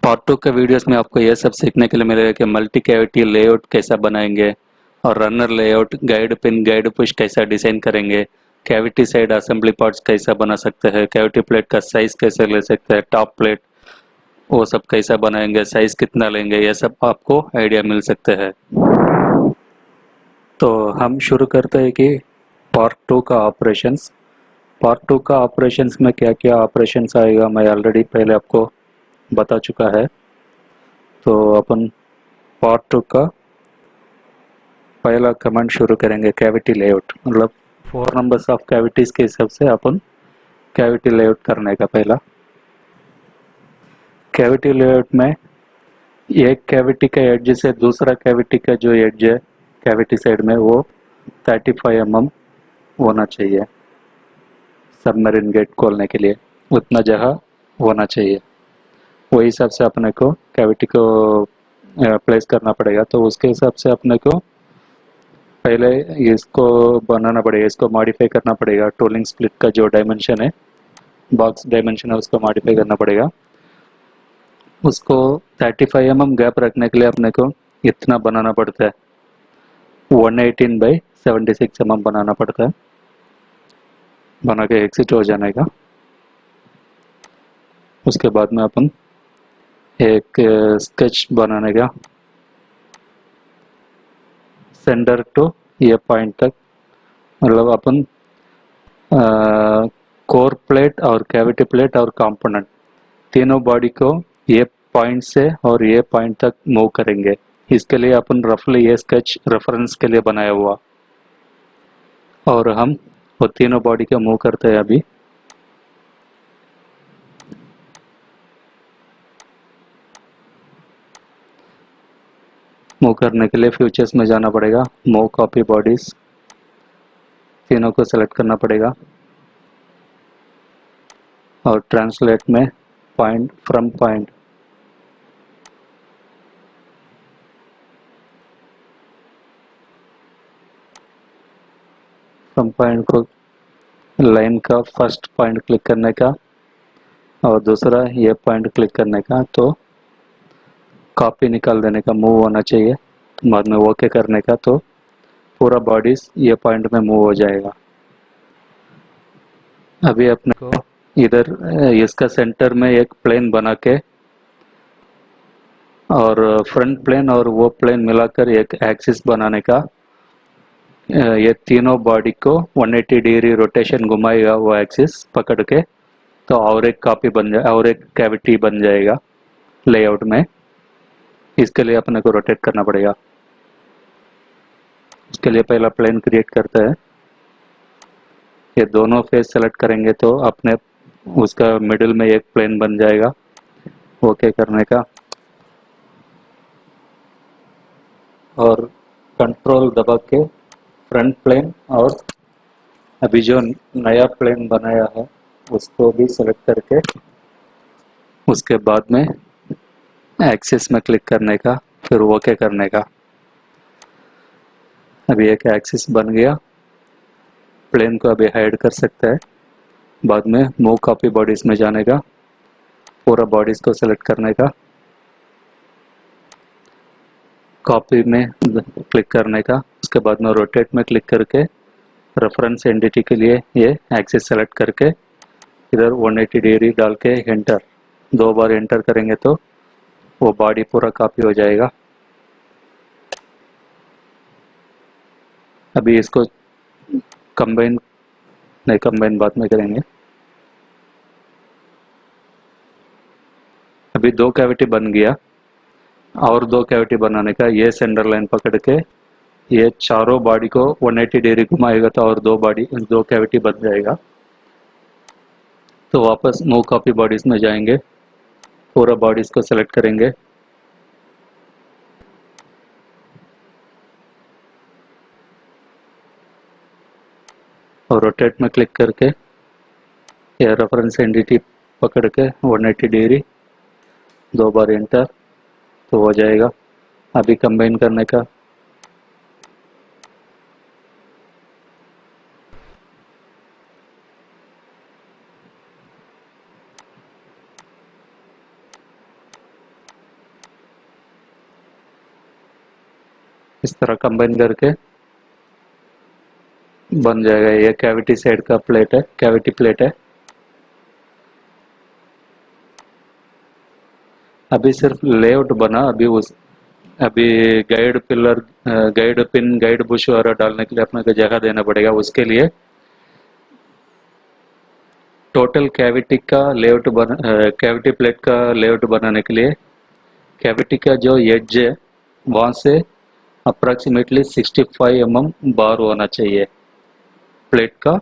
Part two के videos में आपको यह सब सीखने के लिए मिलेगा कि मल्टी कैविटी लेआउट कैसा बनाएंगे और runner layout, guide pin, guide push कैसा डिजाइन करेंगे, कैविटी साइड असेंबली पार्ट्स कैसा बना सकते हैं, कैविटी प्लेट का साइज कैसे ले सकते हैं, टॉप प्लेट वो सब कैसा बनाएंगे, साइज कितना लेंगे, ये सब आपको आइडिया मिल सकते हैं। तो हम शुरू करते हैं कि पार्ट टू का ऑपरेशंस। पार्ट टू का ऑपरेशंस में क्या क्या ऑपरेशंस आएगा मैं ऑलरेडी पहले आपको बता चुका है। तो अपन पार्ट टू का पहला कमांड शुरू करेंगे कैविटी लेआउट, मतलब 4 नंबर्स ऑफ कैविटीज के हिसाब से अपन कैविटी लेआउट करने का पहला कैविटी लेआउट में एक कैविटी का एड्ज से दूसरा कैविटी का जो एड्ज है कैविटी साइड में वो 35 mm होना चाहिए। सबमरीन गेट खोलने के लिए उतना जगह होना चाहिए, वही हिसाब से अपने को कैविटी को प्लेस करना पड़ेगा। तो उसके हिसाब से अपने को पहले इसको बनाना पड़ेगा, इसको मॉडिफाई करना पड़ेगा। टोलिंग स्प्लिट का जो डायमेंशन है, बॉक्स डायमेंशन है, उसको मॉडिफाई करना पड़ेगा। उसको 35 mm गैप रखने के लिए अपने को इतना बनाना पड़ता है, 118/76 mm बनाना पड़ता है। बना के एग्जिट हो जाने का। उसके बाद में अपन एक स्केच बनाने का, सेंटर टू ये पॉइंट तक, मतलब अपन कोर प्लेट और कैविटी प्लेट और कंपोनेंट तीनों बॉडी को ये पॉइंट से और ये पॉइंट तक मूव करेंगे। इसके लिए अपन रफली ये स्केच रेफरेंस के लिए बनाया हुआ, और हम वो तीनों बॉडी को मूव करते हैं। अभी मूव करने के लिए फ्यूचर्स में जाना पड़ेगा, मूव कॉपी बॉडीज, तीनों को सेलेक्ट करना पड़ेगा और ट्रांसलेट में point from point, from point को लाइन का फर्स्ट पॉइंट क्लिक करने का और दूसरा ये पॉइंट क्लिक करने का, तो कॉपी निकाल देने का, मूव होना चाहिए। बाद में ओके करने का, तो पूरा बॉडीज ये पॉइंट में मूव हो जाएगा। अभी अपने को इधर इसका सेंटर में एक प्लेन बना के और फ्रंट प्लेन और वो प्लेन मिलाकर एक एक्सिस बनाने का, ये तीनों बॉडी को 180 डिग्री रोटेशन घुमाएगा वो एक्सिस पकड़ के, तो और एक कॉपी बन जाए, और एक कैविटी बन जाएगा लेआउट में। इसके लिए अपने को रोटेट करना पड़ेगा। इसके लिए पहला प्लेन क्रिएट करते हैं, ये दोनों फेस सेलेक्ट करेंगे तो अपने उसका मिडिल में एक प्लेन बन जाएगा। ओके करने का और कंट्रोल दबा के फ्रंट प्लेन और अभी जो नया प्लेन बनाया है उसको भी सेलेक्ट करके उसके बाद में एक्सिस में क्लिक करने का, फिर ओके करने का। अभी एक एक्सिस बन गया। प्लेन को अभी हाइड कर सकते हैं। बाद में मूव कॉपी बॉडीज में जाने का, पूरा बॉडीज को सेलेक्ट करने का, कॉपी में क्लिक करने का। उसके बाद में रोटेट में क्लिक करके रेफरेंस एंटिटी के लिए ये एक्सिस सेलेक्ट करके इधर 180 डिग्री डाल के एंटर, 2 बार एंटर करेंगे तो वो बॉडी पूरा कॉपी हो जाएगा। अभी इसको कंबाइन, नहीं कंबाइन बाद में करेंगे। अभी 2 कैविटी बन गया, और 2 कैविटी बनाने का, ये सेंटर लाइन पकड़ के ये चारों बॉडी को 180 डिग्री घुमाएगा तो और 2 कैविटी बन जाएगा। तो वापस मूव कॉपी बॉडीज में जाएंगे, पूरा बॉडीज को सेलेक्ट करेंगे और रोटेट में क्लिक करके ये रेफरेंस एंटिटी पकड़ के 180 डिग्री 2 बार एंटर, तो हो जाएगा। अभी कंबाइन करने का, इस तरह कंबाइन करके बन जाएगा। ये कैविटी साइड का प्लेट है, कैविटी प्लेट है। अभी सिर्फ लेआउट बना, अभी guide pillar, guide pin, guide Bush वगैरह डालने के लिए अपने को जगह देना पड़ेगा। उसके लिए टोटल कैविटी का लेआउट कैविटी प्लेट का लेआउट बनाने के लिए कैविटी का जो एज है वहाँ से अप्रॉक्सीमेटली 65 mm बार होना चाहिए, प्लेट का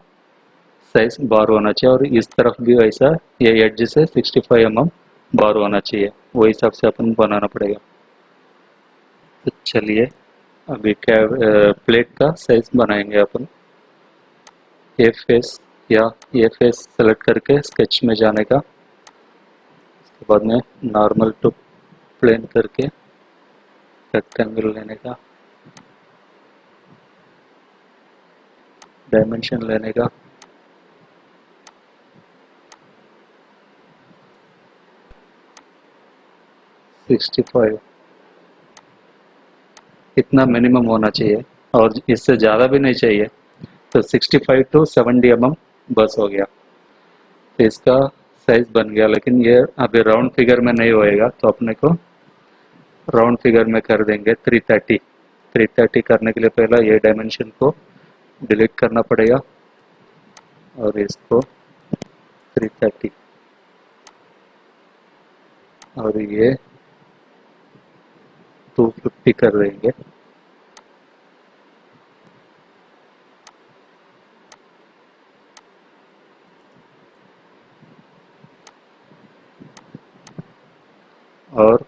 साइज बार होना चाहिए। और इस तरफ भी वैसा ये एज से 65 mm बार होना चाहिए, वो हिसाब से अपन बनाना पड़ेगा। तो चलिए अभी प्लेट का साइज बनाएंगे अपन। ये फेस या ये फेस सेलेक्ट करके स्केच में जाने का, उसके बाद में नॉर्मल टू प्लेन करके रेक्टेंगल लेने का, डायमेंशन लेने का, सिक्सटी फाइव इतना मिनिमम होना चाहिए और इससे ज़्यादा भी नहीं चाहिए। तो 65 to 70 mm बस हो गया। तो इसका साइज बन गया, लेकिन ये अभी राउंड फिगर में नहीं होएगा, तो अपने को राउंड फिगर में कर देंगे 330। 330 करने के लिए पहला ये डायमेंशन को डिलीट करना पड़ेगा और इसको 330 और ये 250 कर देंगे। और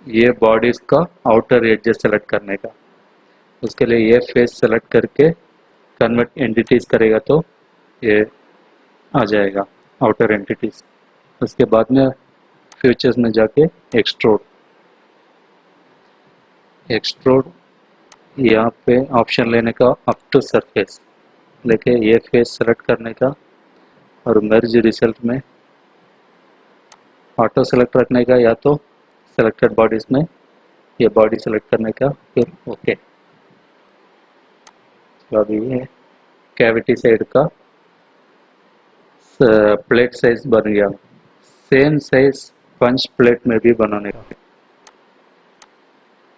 ये बॉडीज का आउटर एज सेलेक्ट करने का, उसके लिए ये फेस सेलेक्ट करके कन्वर्ट एंटिटीज करेगा तो ये आ जाएगा आउटर एंटिटीज। उसके बाद में फीचर्स में जाके एक्सट्रूड, एक्सट्रूड यहाँ पे ऑप्शन लेने का अप टू सरफेस लेके ये फेस सेलेक्ट करने का और मर्ज रिजल्ट में ऑटो सेलेक्ट रखने का, या तो सेलेक्टेड बॉडीज में ये बॉडी सेलेक्ट करने का, फिर ओके। तो अभी ये कैविटी साइड का प्लेट साइज बन गया। सेम साइज पंच प्लेट में भी बनाने का।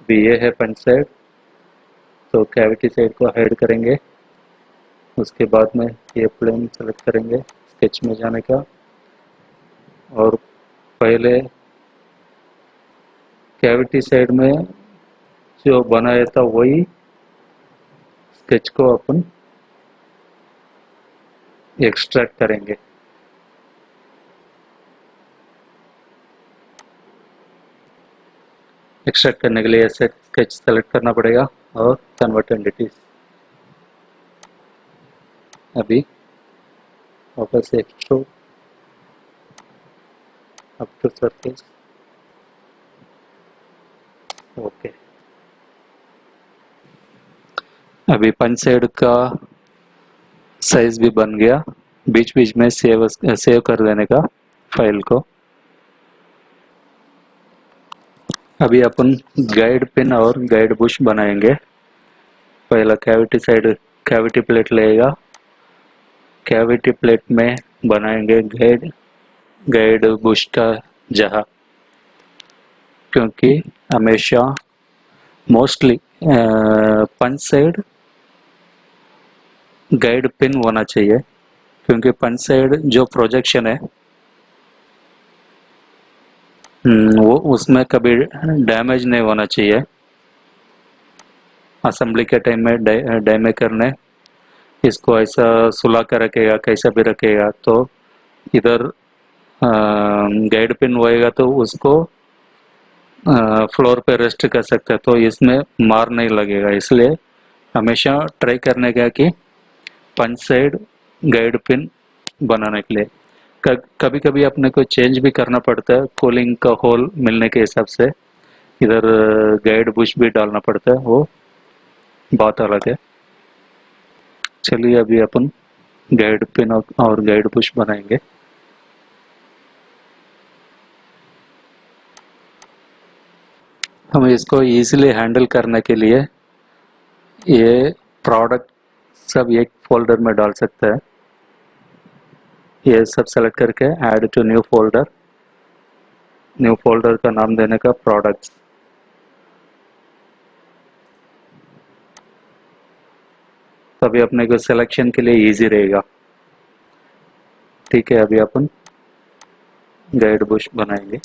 अभी ये है पंच साइड, तो कैविटी साइड को हाइड करेंगे। उसके बाद में ये प्लेन सेलेक्ट करेंगे, स्केच में जाने का और पहले कैविटी साइड में जो बनाया था वही स्केच को अपन एक्सट्रैक्ट करेंगे। एक्सट्रैक्ट करने के लिए ऐसे स्केच सेलेक्ट करना पड़ेगा और कन्वर्ट एंटिटीज। अभी वापस से extrude up to surface, okay. अभी पंच साइड का साइज भी बन गया। बीच बीच में सेव कर देने का फाइल को। अभी अपन गाइड पिन और गाइड बुश बनाएंगे। पहला कैविटी साइड कैविटी प्लेट लेगा, कैविटी प्लेट में बनाएंगे गाइड गाइड बुश का जहाँ, क्योंकि हमेशा मोस्टली पंच साइड गाइड पिन होना चाहिए, क्योंकि पंच साइड जो प्रोजेक्शन है वो उसमें कभी डैमेज नहीं होना चाहिए। असेंबली के टाइम में डैमेज करने इसको ऐसा सुला कर रखेगा, कैसा भी रखेगा, तो इधर गाइड पिन होएगा तो उसको फ्लोर पे रेस्ट कर सकता है, तो इसमें मार नहीं लगेगा। इसलिए हमेशा ट्राई करने का कि पंच साइड गाइड पिन बनाने के लिए कभी कभी अपने को चेंज भी करना पड़ता है, कूलिंग का होल मिलने के हिसाब से इधर गाइड बुश भी डालना पड़ता है, वो बात अलग है। चलिए अभी अपन गाइड पिन और गाइड बुश बनाएंगे। हम इसको इजीली हैंडल करने के लिए ये प्रोडक्ट सब एक फोल्डर में डाल सकते हैं। ये सब सेलेक्ट करके add to new folder, new folder का नाम देने का प्रोडक्ट्स। तभी अपने को सिलेक्शन के लिए इजी रहेगा। ठीक है, अभी अपन गाइड बुश बनाएंगे।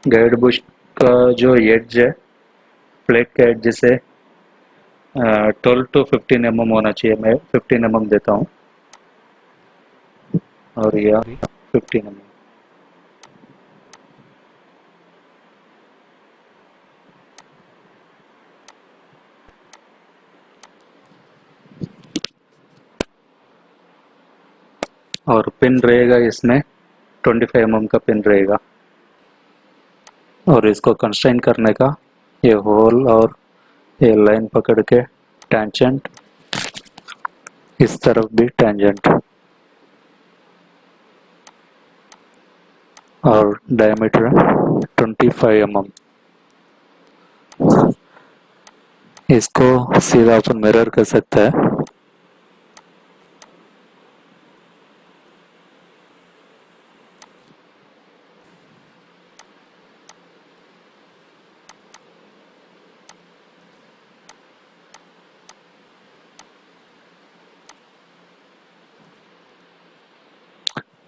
गाइड बुश का जो एड्ज है, प्लेट का एड्ज से 12 to 15 mm होना चाहिए। मैं 15 mm देता हूँ और यह 15 mm। और पिन रहेगा इसमें 25 mm का पिन रहेगा। और इसको कंस्ट्रेन करने का ये होल और ये लाइन पकड़ के टेंजेंट, इस तरफ भी टेंजेंट, और डायमीटर 25 mm। इसको सीधा अपन मिरर कर सकते हैं।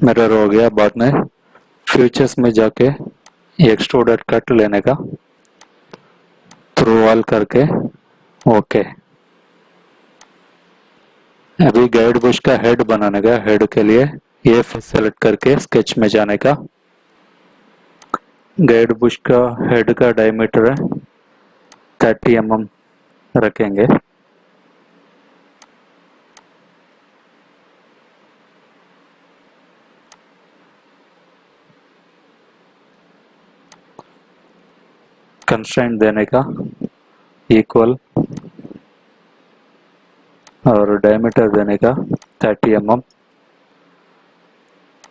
मिरर हो गया। बाद में फीचर्स में जाके एक्सट्रूडेड कट लेने का, थ्रू वॉल करके ओके। अभी गाइड बुश का हेड बनाने का, हेड के लिए ये सेलेक्ट करके स्केच में जाने का। गाइड बुश का हेड का डायमीटर है 30 mm रखेंगे। कंस्ट्रेंट देने का इक्वल, और डायमीटर देने का 30 mm,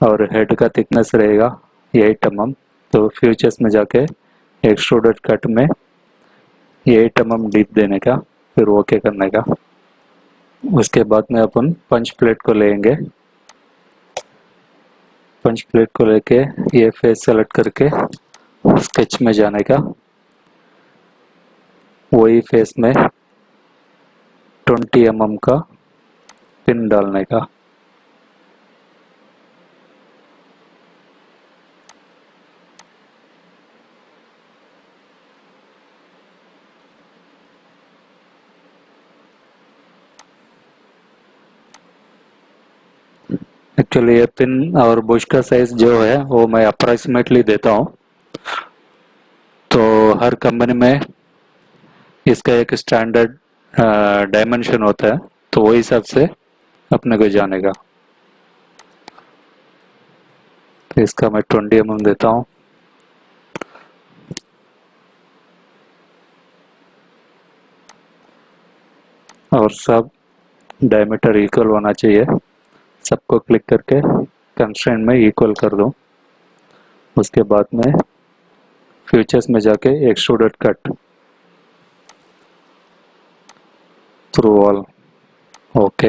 और हेड का थिकनेस रहेगा 8 mm। तो फ्यूचर्स में जाके एक्सट्रूडेड कट में 8 mm डीप देने का, फिर ओके करने का। उसके बाद में अपन पंच प्लेट को लेंगे। पंच प्लेट को लेके ये फेस सेलेक्ट करके स्केच में जाने का, वही फेस में 20 mm का पिन डालने का। एक्चुअली ये पिन और बुश का साइज जो है वो मैं अप्रोक्सीमेटली देता हूँ। तो हर कंपनी में इसका एक स्टैंडर्ड डायमेंशन होता है, तो वही हिसाब से अपने को जानेगा। तो इसका मैं 20 mm देता हूँ। और सब डायमीटर इक्वल होना चाहिए। सबको क्लिक करके कंस्ट्रेंट में इक्वल कर दूं। उसके बाद में फीचर्स में जाके extruded cut, through wall, okay.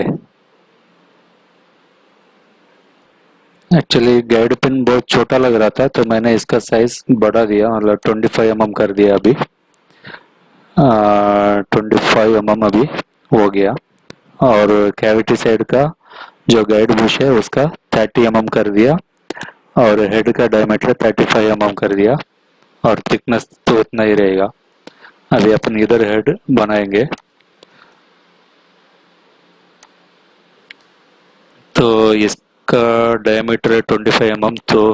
Actually guide pin बहुत छोटा लग रहा था, तो मैंने इसका साइज बढ़ा दिया, मतलब 25 mm कर दिया। अभी 25 mm अभी हो गया। और कैविटी साइड का जो गाइड बुश है उसका 30 mm कर दिया, और हेड का डायमीटर 35 mm कर दिया, और थिकनेस तो उतना ही रहेगा। अभी अपन इधर हेड बनाएंगे। तो इसका डायमीटर है 25 mm, तो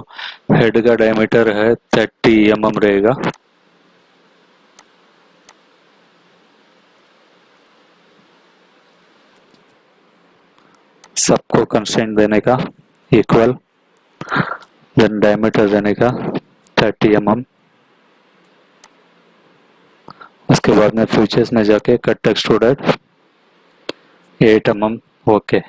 हेड का डायमीटर है 30 mm रहेगा। सबको कंस्ट्रेंट देने का इक्वल, देन डायमीटर देने का 30 mm। उसके बाद में फीचर्स में जाके कट एक्सट्रूडेड 8 mm। ओके।